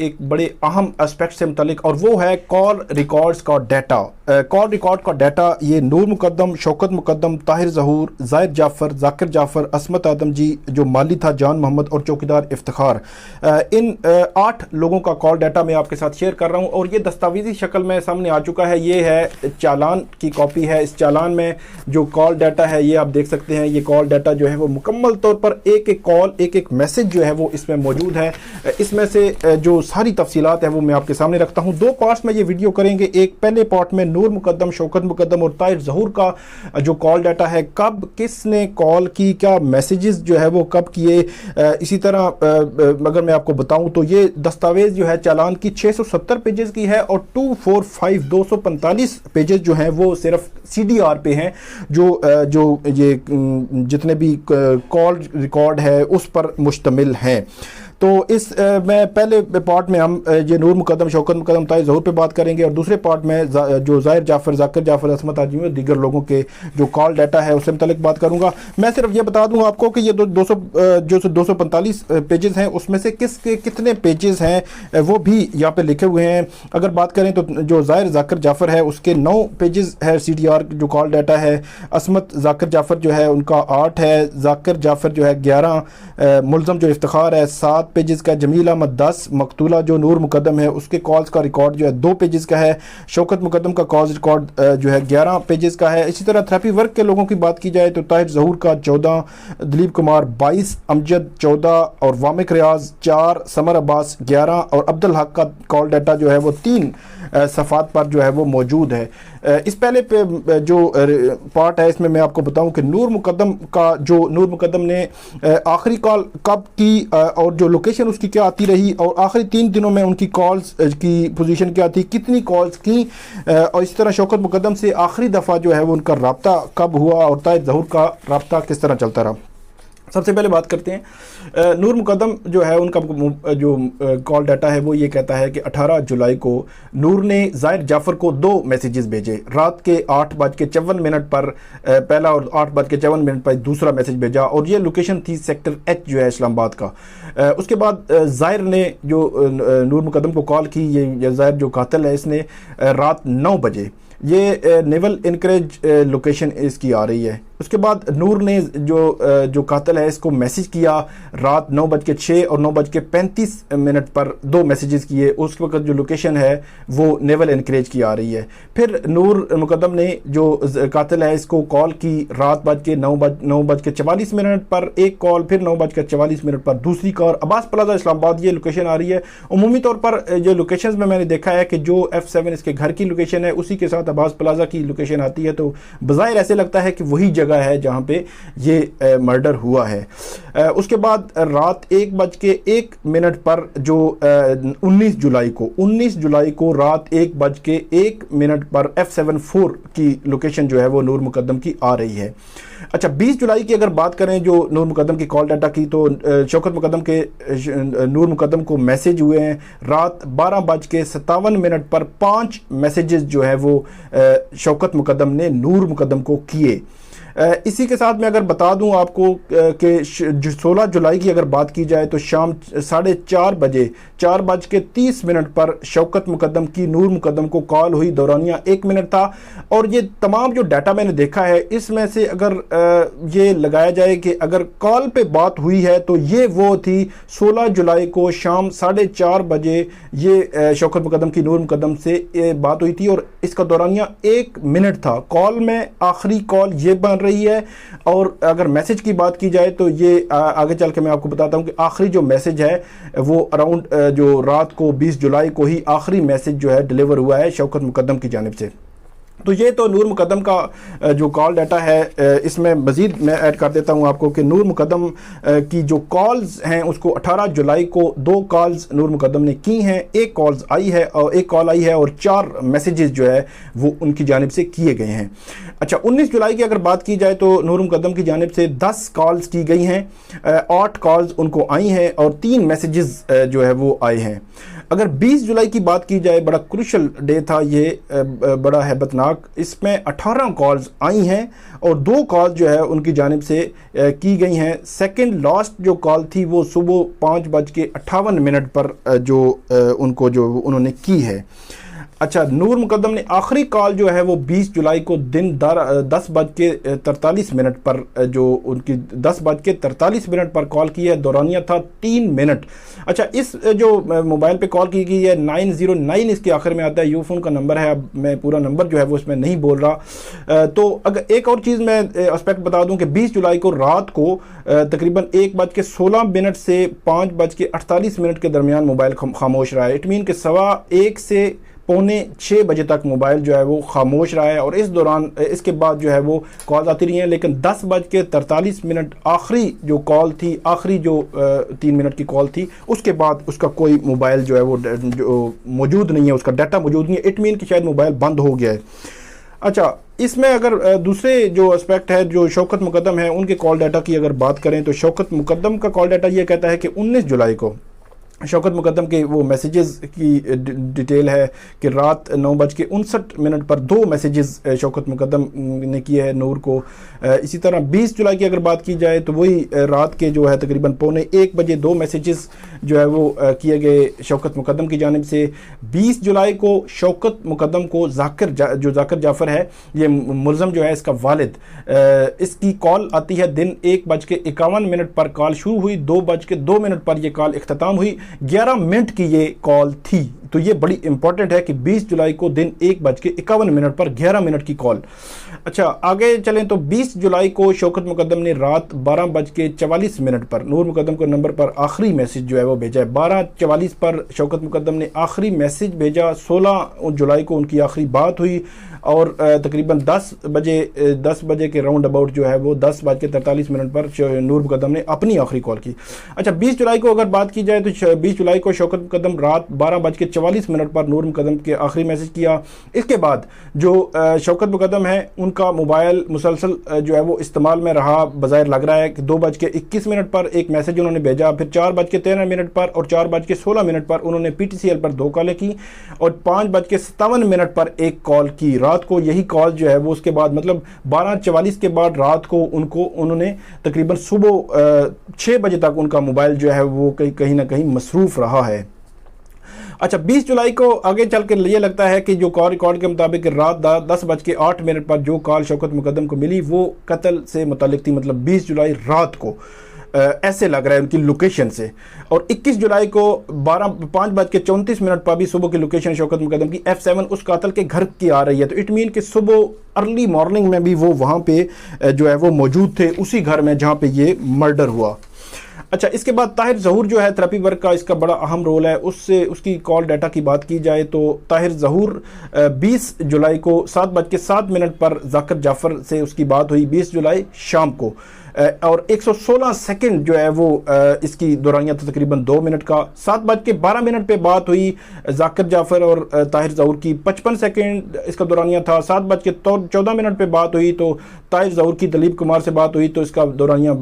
एक बड़े अहम एस्पेक्ट से मुतल्लिक, और वो है कॉल रिकॉर्ड्स का डाटा। कॉल रिकॉर्ड का डाटा ये नूर मुकद्दम, शौकत मुकद्दम, ताहिर ज़हूर, ज़ाहिर जाफ़र, ज़ाकिर जाफ़र, असमत आदम जी जो माली था, जान मोहम्मद और चौकीदार इफ्तिखार, इन 8 लोगों का कॉल डाटा मैं आपके साथ शेयर कर रहा हूँ और ये दस्तावेज़ी शक्ल में सामने आ चुका है। ये है चालान की कॉपी है। इस चालान में जो कॉल डाटा है ये आप देख सकते हैं। ये कॉल डाटा जो है वो मुकम्मल तौर पर एक एक कॉल, एक एक मैसेज जो है वो इसमें मौजूद है। इसमें से जो सारी तफसीलात है वो मैं आपके सामने रखता हूँ। 2 पार्ट्स में ये वीडियो करेंगे। एक पहले पार्ट में नूर मुकद्दम, शौकत मुकद्दम और ताहिर ज़हूर का जो कॉल डाटा है, कब किसने कॉल की, क्या मैसेजेस जो है वो कब किए। इसी तरह अगर मैं आपको बताऊं तो ये दस्तावेज़ जो है चालान की 670 पेजेस की है और 245 पेजेस जो हैं वो सिर्फ CDR पे हैं, जो ये जितने भी कॉल रिकॉर्ड है उस पर मुश्तमिल हैं। तो इस मैं पहले पार्ट में हम ये नूर मुकद्दम, शौकत मुकद्दम, ताहिर ज़हूर पे बात करेंगे और दूसरे पार्ट में जो ज़ाहिर जाफ़र, ज़ाकिर जाफ़र, असमत आदमी और दीगर लोगों के जो कॉल डाटा है उससे मुतल्लिक बात करूंगा। मैं सिर्फ ये बता दूंगा आपको कि ये 245 पेजेस हैं, उसमें से कितने पेजेस हैं वो भी यहाँ पे लिखे हुए हैं। अगर बात करें तो जो ज़ाहिर ज़ाकिर जाफ़र है उसके 9 पेजेस है CDR जो कॉल डाटा है। असमत ज़ाकिर जाफ़र जो है उनका 8 है, ज़ाकिर जाफ़र जो है 11, मुल्ज़म जो इफ्तिखार है 7 पेजेस का, जमील अहमद 10, मकतूला जो नूर मुकद्दम है उसके कॉल्स का रिकॉर्ड जो है 2 पेजेस का है। शौकत मुकद्दम का कॉल्स रिकॉर्ड जो है 11 पेजेस का है। इसी तरह थ्रापी वर्क के लोगों की बात की जाए तो ताहिर ज़हूर का 14, दिलीप कुमार 22, अमजद 14 और वामिक रियाज 4, समर अब्बास 11 और अब्दुल हक का कॉल डाटा जो है वो 3 सफ़ात पर जो है वो मौजूद है। इस पहले पे जो पार्ट है इसमें मैं आपको बताऊं कि नूर मुकद्दम ने आखरी कॉल कब की और जो लोकेशन उसकी क्या आती रही और आखिरी 3 दिनों में उनकी कॉल्स की पोजीशन क्या थी, कितनी कॉल्स की, और इसी तरह शौकत मुकद्दम से आखिरी दफ़ा जो है वो उनका रब्ता कब हुआ और ताहिर ज़हूर का रब्ता किस तरह चलता रहा। सबसे पहले बात करते हैं नूर मुकद्दम जो है उनका जो कॉल डाटा है वो ये कहता है कि 18 जुलाई को नूर ने ज़ाहिर जाफ़र को 2 मैसेजेस भेजे। रात के 8:54 पर पहला और 8:54 पर दूसरा मैसेज भेजा और ये लोकेशन थी सेक्टर H जो है इस्लामाबाद का। उसके बाद ज़ाहिर ने जो नूर मुकद्दम को कॉल की, ये ज़ाहिर जो कातिल है इसने रात 9 बजे, ये नेवल इनकरेज लोकेशन इसकी आ रही है। उसके बाद नूर ने जो कातिल है इसको मैसेज किया रात 9:06 और 9:35 पर 2 मैसेजेस किए। उस वक्त जो लोकेशन है वो नेवल इनकरेज की आ रही है। फिर नूर मुकद्दम ने जो कातिल है इसको कॉल की रात 9:44 पर एक कॉल, फिर 9:44 पर दूसरी कॉल। अब्बास प्लाजा इस्लामाबाद ये लोकेशन आ रही है। उमूमी तौर पर जो लोकेशंस में मैंने देखा है कि जो F7 इसके घर की लोकेशन है उसी के साथ अब्बास प्लाजा की लोकेशन आती है, तो बज़ाहिर ऐसे लगता है कि वही जगह है जहां पे ये मर्डर हुआ है। उसके बाद रात 1:01 पर जो 19 जुलाई को रात 1:01 पर F74 की लोकेशन जो है वो नूर मुकद्दम की आ रही है। अच्छा, 20 जुलाई की अगर बात करें जो नूर मुकद्दम की कॉल डाटा की, तो शौकत मुकद्दम के नूर मुकद्दम को मैसेज हुए हैं रात 12:57 पर 5 मैसेजेस जो है वो शौकत मुकद्दम ने नूर मुकद्दम को किए। इसी के साथ मैं अगर बता दूं आपको कि 16 जुलाई की अगर बात की जाए तो शाम 4:30 बजे 4:30 पर शौकत मुकद्दम की नूर मुकद्दम को कॉल हुई। दौरानिया 1 मिनट था। और ये तमाम जो डाटा मैंने देखा है इसमें से अगर ये लगाया जाए कि अगर कॉल पे बात हुई है तो ये वो थी 16 जुलाई को शाम 4:30 बजे ये शौकत मुकद्दम की नूर मुकद्दम से बात हुई थी और इसका दौरानिया 1 मिनट था। कॉल में आखिरी कॉल ये बन रही है। और अगर मैसेज की बात की जाए तो ये आगे चल के मैं आपको बताता हूं कि आखिरी जो मैसेज है वो अराउंड जो रात को 20 जुलाई को ही आखिरी मैसेज जो है डिलीवर हुआ है शौकत मुकद्दम की जानिब से। तो ये तो नूर मुकद्दम का जो कॉल डाटा है। इसमें मज़ीद मैं ऐड कर देता हूँ आपको कि नूर मुकद्दम की जो कॉल्स हैं उसको 18 जुलाई को 2 कॉल्स नूर मुकद्दम ने की हैं। एक कॉल आई है और 4 मैसेजेस जो है वो उनकी जानिब से किए गए हैं। अच्छा, 19 जुलाई की अगर बात की जाए तो नूर मुकद्दम की जानिब से 10 कॉल्स की गई हैं, 8 कॉल्स उनको आई हैं और 3 मैसेजेस जो है वो आए हैं। अगर 20 जुलाई की बात की जाए, बड़ा क्रूशल डे था ये, बड़ा हैबतनाक। इसमें 18 कॉल्स आई हैं और 2 कॉल जो है उनकी जानिब से की गई हैं। सेकंड लास्ट जो कॉल थी वो सुबह 5:58 पर जो उन्होंने की है। अच्छा, नूर मुकद्दम ने आखिरी कॉल जो है वो 20 जुलाई को दिन 10:43 पर जो उनकी 10:43 पर कॉल की है। दौरानिया था 3 मिनट। अच्छा, इस जो मोबाइल पे कॉल की गई है 909 इसके आखिर में आता है, यूफोन का नंबर है। अब मैं पूरा नंबर जो है वो इसमें नहीं बोल रहा। तो अगर एक और चीज़ मैं एस्पेक्ट बता दूं कि 20 जुलाई को रात को तकरीबन 1:16 से 5:48 के दरमियान मोबाइल खामोश रहा है। इट मीन कि 1:15 से 5:45 बजे तक मोबाइल जो है वो खामोश रहा है और इस दौरान इसके बाद जो है वो कॉल आती रही हैं। लेकिन 10:43 आखिरी जो कॉल थी, आखिरी जो 3 मिनट की कॉल थी, उसके बाद उसका कोई मोबाइल जो है वो जो मौजूद नहीं है, उसका डाटा मौजूद नहीं है। इट मीन कि शायद मोबाइल बंद हो गया है। अच्छा, इसमें अगर दूसरे जो एस्पेक्ट है, जो शौकत मुकद्दम है उनके कॉल डाटा की अगर बात करें तो शौकत मुकद्दम का कॉल डाटा ये कहता है कि 19 जुलाई को शौकत मुकद्दम के वो मैसेजेस की डिटेल है कि रात 9:59 पर 2 मैसेजेस शौकत मुकद्दम ने किए हैं नूर को। इसी तरह 20 जुलाई की अगर बात की जाए तो वही रात के जो है तकरीबन 1:15 बजे 2 मैसेजेस जो है वो किए गए शौकत मुकद्दम की जानिब से। 20 जुलाई को शौकत मुकद्दम को जो ज़ाकिर जाफ़र है, ये मुलज़म जो है इसका वालिद, इसकी कॉल आती है दिन 1:51 पर कॉल शुरू हुई, 2:02 पर यह कॉल इख्तिताम हुई। 11 मिनट की ये कॉल थी। तो ये बड़ी इंपॉर्टेंट है कि 20 जुलाई को दिन 1:51 पर 11 मिनट की कॉल। अच्छा, आगे चलें तो 20 जुलाई को शौकत मुकद्दम ने रात 12:44 पर नूर मुकद्दम के नंबर पर आखिरी मैसेज जो है वो भेजा है। 12:44 पर शौकत मुकद्दम ने आखिरी मैसेज भेजा। 16 जुलाई को उनकी आखिरी बात हुई और तकरीबन 10 बजे के राउंड अबाउट जो है वो 10:43 पर नूर मुकद्दम ने अपनी आखिरी कॉल की। अच्छा, 20 जुलाई को अगर बात की जाए तो 20 जुलाई को शौकत मुकद्दम रात 12:44 पर नूर मुकद्दम के आखिरी मैसेज किया। इसके बाद जो शौकत मुकद्दम है उनका मोबाइल मुसलसल जो है वो इस्तेमाल में रहा। बज़ाहिर लग रहा है कि 2:21 पर एक मैसेज उन्होंने भेजा, फिर 4:13 पर और 4:16 पर उन्होंने PTCL पर 2 कॉलें की और 5:57 पर एक कॉल की रात को। यही कॉल जो है वो उसके बाद मतलब 12:44 के बाद रात को उन्होंने तकरीबन सुबह 6 बजे तक उनका मोबाइल जो है वो कहीं ना कहीं मसरूफ़ रहा है। अच्छा, 20 जुलाई को आगे चल कर ये लगता है कि जो कॉल रिकॉर्ड के मुताबिक रात 10:08 पर जो कॉल शौकत मुकद्दम को मिली वो कत्ल से मुतालिक थी, मतलब 20 जुलाई रात को ऐसे लग रहा है उनकी लोकेशन से। और 21 जुलाई को 5:34 पर भी सुबह की लोकेशन शौकत मुकद्दम की F7 उस कातिल के घर की आ रही है। तो इट मीन कि सुबह अर्ली मॉर्निंग में भी वो वहाँ पे जो है वो मौजूद थे, उसी घर में जहाँ पे ये मर्डर हुआ। अच्छा, इसके बाद ताहिर ज़हूर जो है थेरेपी वर्क का इसका बड़ा अहम रोल है। उसकी कॉल डाटा की बात की जाए तो ताहिर ज़हूर 20 जुलाई को 7:07 पर ज़ाकिर जाफ़र से उसकी बात हुई 20 जुलाई शाम को और 116 सेकंड जो है वो इसकी दौरानिया था तकरीबन 2 मिनट का। 7:12 पे बात हुई ज़ाकिर जाफ़र और ताहिर ज़हूर की, 55 सेकंड इसका दौरानिया था। 7:14 पे बात हुई तो ताहिर ज़हूर की दलीप कुमार से बात हुई तो इसका दौरानिया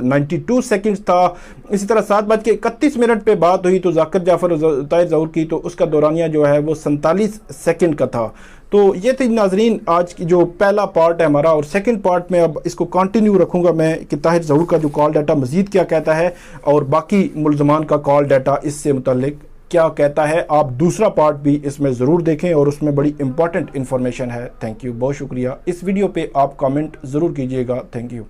92 सेकंड था। इसी तरह 7:31 पे बात हुई तो ज़ाकिर जाफ़र और ताहिर ज़हूर की, तो उसका दौरानिया जो है वो 47 सेकंड का था। तो ये थी नाजरीन आज की जो पहला पार्ट है हमारा, और सेकंड पार्ट में अब इसको कंटिन्यू रखूँगा मैं कि ताहिर ज़हूर का जो कॉल डाटा मज़ीद क्या कहता है और बाकी मुल्ज़मान का कॉल डाटा इससे मुतल्लिक क्या कहता है। आप दूसरा पार्ट भी इसमें ज़रूर देखें और उसमें बड़ी इंपॉर्टेंट इन्फॉर्मेशन है। थैंक यू, बहुत शुक्रिया। इस वीडियो पे आप कमेंट ज़रूर कीजिएगा। Thank you.